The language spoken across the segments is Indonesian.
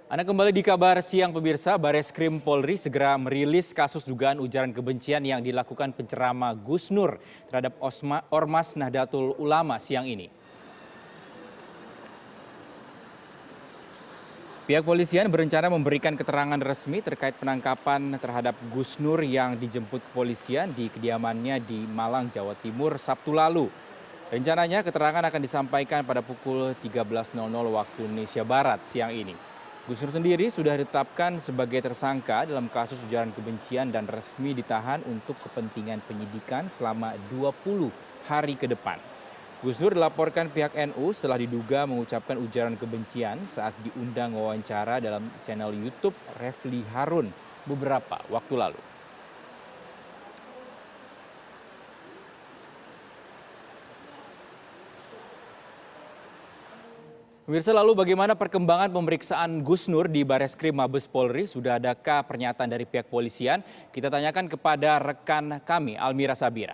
Anda kembali di kabar siang pemirsa, Bareskrim Polri segera merilis kasus dugaan ujaran kebencian yang dilakukan pencerama Gus Nur terhadap Ormas Nahdlatul Ulama siang ini. Pihak polisian berencana memberikan keterangan resmi terkait penangkapan terhadap Gus Nur yang dijemput kepolisian di kediamannya di Malang, Jawa Timur Sabtu lalu. Rencananya keterangan akan disampaikan pada pukul 13.00 waktu Indonesia Barat siang ini. Gus Nur sendiri sudah ditetapkan sebagai tersangka dalam kasus ujaran kebencian dan resmi ditahan untuk kepentingan penyidikan selama 20 hari ke depan. Gus Nur dilaporkan pihak NU setelah diduga mengucapkan ujaran kebencian saat diundang wawancara dalam channel YouTube Refli Harun beberapa waktu lalu. Pemirsa, lalu bagaimana perkembangan pemeriksaan Gus Nur di Bareskrim Mabes Polri? Sudah adakah pernyataan dari pihak polisian? Kita tanyakan kepada rekan kami, Almira Sabira.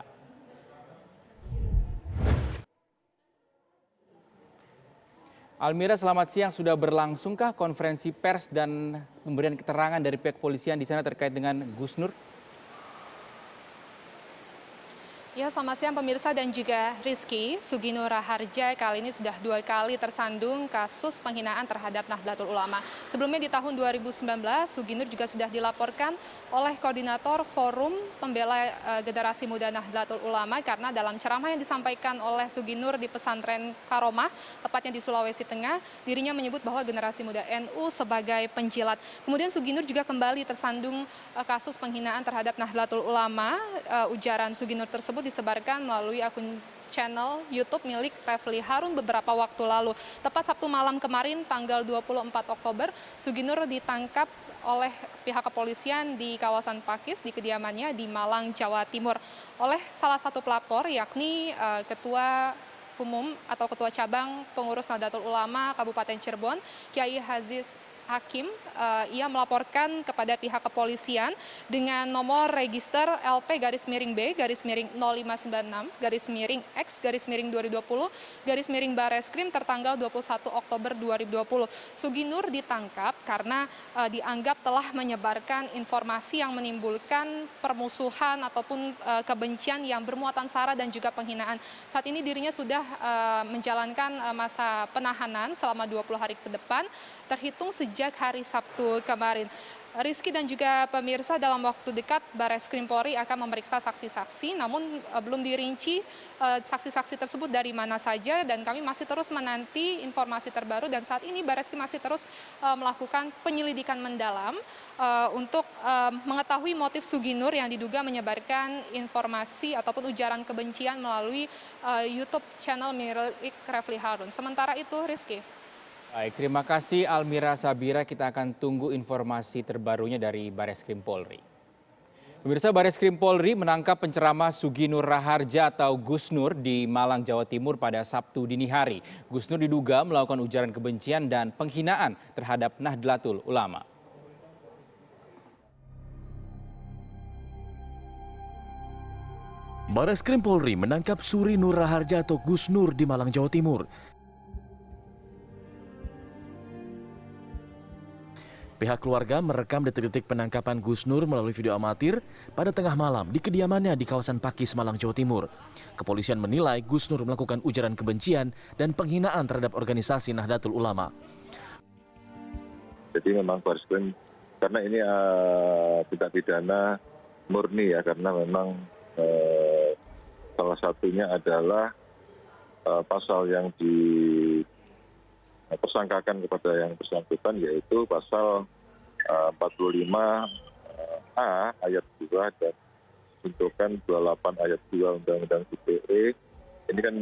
Almira, selamat siang. Sudah berlangsungkah konferensi pers dan pemberian keterangan dari pihak polisian di sana terkait dengan Gus Nur? Ya, selamat siang pemirsa dan juga Rizky. Sugino Raharja kali ini sudah 2 kali tersandung kasus penghinaan terhadap Nahdlatul Ulama. Sebelumnya di tahun 2019, Sugino juga sudah dilaporkan oleh koordinator Forum Pembela Generasi Muda Nahdlatul Ulama karena dalam ceramah yang disampaikan oleh Suginur di pesantren Karomah, tepatnya di Sulawesi Tengah, dirinya menyebut bahwa generasi muda NU sebagai penjilat. Kemudian Suginur juga kembali tersandung kasus penghinaan terhadap Nahdlatul Ulama. Ujaran Suginur tersebut disebarkan melalui akun channel YouTube milik Refli Harun beberapa waktu lalu. Tepat Sabtu malam kemarin, tanggal 24 Oktober, Suginur ditangkap oleh pihak kepolisian di kawasan Pakis di kediamannya di Malang, Jawa Timur oleh salah satu pelapor yakni Ketua Umum atau Ketua Cabang Pengurus Nahdlatul Ulama Kabupaten Cirebon, Kiai Haziz Hakim. Ia melaporkan kepada pihak kepolisian dengan nomor register LP-0596-0520-X-2020 Bareskrim tertanggal 21 Oktober 2020. Suginur ditangkap karena dianggap telah menyebarkan informasi yang menimbulkan permusuhan ataupun kebencian yang bermuatan sara dan juga penghinaan. Saat ini dirinya sudah menjalankan masa penahanan selama 20 hari ke depan, terhitung sejak hari Sabtu kemarin. Rizky dan juga pemirsa, dalam waktu dekat Bareskrim Polri akan memeriksa saksi-saksi, namun belum dirinci saksi-saksi tersebut dari mana saja dan kami masih terus menanti informasi terbaru dan saat ini Bareskrim masih terus melakukan penyelidikan mendalam untuk mengetahui motif Suginur yang diduga menyebarkan informasi ataupun ujaran kebencian melalui YouTube channel milik Refli Harun. Sementara itu, Rizky. Baik, terima kasih Almira Sabira. Kita akan tunggu informasi terbarunya dari Bareskrim Polri. Pemirsa, Bareskrim Polri menangkap penceramah Suginur Raharja atau Gus Nur di Malang, Jawa Timur pada Sabtu dini hari. Gus Nur diduga melakukan ujaran kebencian dan penghinaan terhadap Nahdlatul Ulama. Bareskrim Polri menangkap Suri Nur Raharja atau Gus Nur di Malang, Jawa Timur. Pihak keluarga merekam detik-detik penangkapan Gus Nur melalui video amatir pada tengah malam di kediamannya di kawasan Pakis, Malang, Jawa Timur. Kepolisian menilai Gus Nur melakukan ujaran kebencian dan penghinaan terhadap organisasi Nahdlatul Ulama. Jadi memang Bareskrim, karena ini tindak pidana murni ya, karena memang salah satunya adalah pasal yang dipersangkakan kepada yang bersangkutan, yaitu pasal 45A ayat 2 dan juntukan 28 ayat 2 Undang-Undang ITE. Ini kan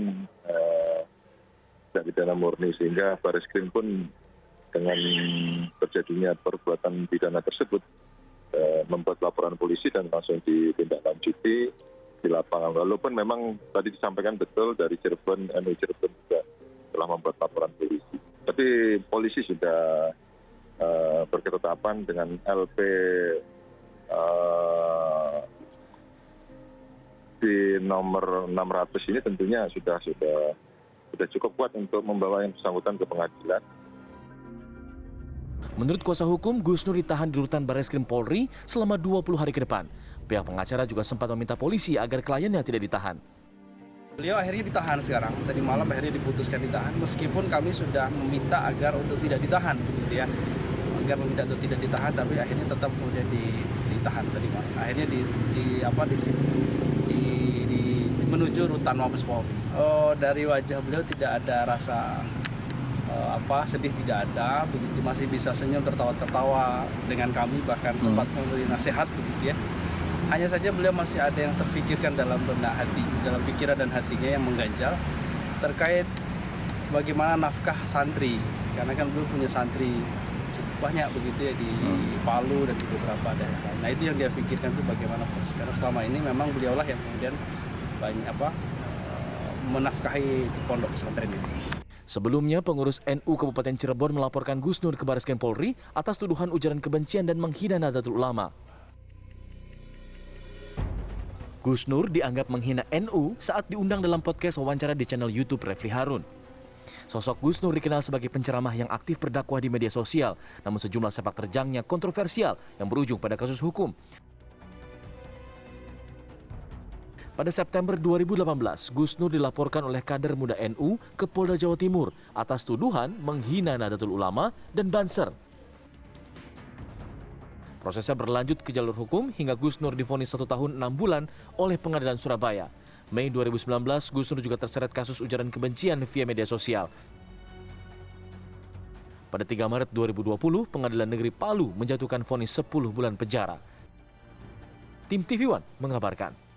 tindak pidana murni, sehingga Bareskrim pun dengan terjadinya perbuatan pidana tersebut membuat laporan polisi dan langsung ditindaklanjuti di lapangan. Walaupun memang tadi disampaikan betul dari Cirebon, NU Cirebon juga telah membuat laporan polisi. Tapi polisi sudah berketetapan dengan LP di nomor 600 ini tentunya sudah cukup kuat untuk membawa yang bersangkutan ke pengadilan. Menurut kuasa hukum, Gus Nur ditahan di rutan Barreskrim Polri selama 20 hari ke depan. Pihak pengacara juga sempat meminta polisi agar kliennya tidak ditahan. Beliau akhirnya ditahan sekarang. Tadi malam akhirnya diputuskan ditahan, meskipun kami sudah meminta agar untuk tidak ditahan, gitu ya. Agar meminta untuk tidak ditahan, tapi akhirnya tetap kemudian ditahan tadi malam. Akhirnya menuju rutan Mabes Polri. Dari wajah beliau tidak ada rasa sedih, tidak ada, begitu masih bisa senyum, tertawa-tertawa dengan kami, bahkan sempat memberi nasihat, begitu ya. Hanya saja beliau masih ada yang terpikirkan dalam benak hati, dalam pikiran dan hatinya yang mengganjal terkait bagaimana nafkah santri, karena kan beliau punya santri cukup banyak begitu ya di Palu dan di beberapa daerah. Nah itu yang dia pikirkan tuh bagaimana proses, karena selama ini memang beliaulah yang kemudian banyak menafkahi pondok pesantren ini. Sebelumnya, pengurus NU Kabupaten Cirebon melaporkan Gus Nur ke Barreskrim Polri atas tuduhan ujaran kebencian dan menghina Nahdlatul Ulama. Gus Nur dianggap menghina NU saat diundang dalam podcast wawancara di channel YouTube Refli Harun. Sosok Gus Nur dikenal sebagai penceramah yang aktif berdakwah di media sosial, namun sejumlah sepak terjangnya kontroversial yang berujung pada kasus hukum. Pada September 2018, Gus Nur dilaporkan oleh kader muda NU ke Polda Jawa Timur atas tuduhan menghina Nahdlatul Ulama dan Banser. Prosesnya berlanjut ke jalur hukum hingga Gus Nur divonis 1 tahun 6 bulan oleh Pengadilan Surabaya. Mei 2019, Gus Nur juga terseret kasus ujaran kebencian via media sosial. Pada 3 Maret 2020, Pengadilan Negeri Palu menjatuhkan vonis 10 bulan penjara. Tim TV One mengabarkan.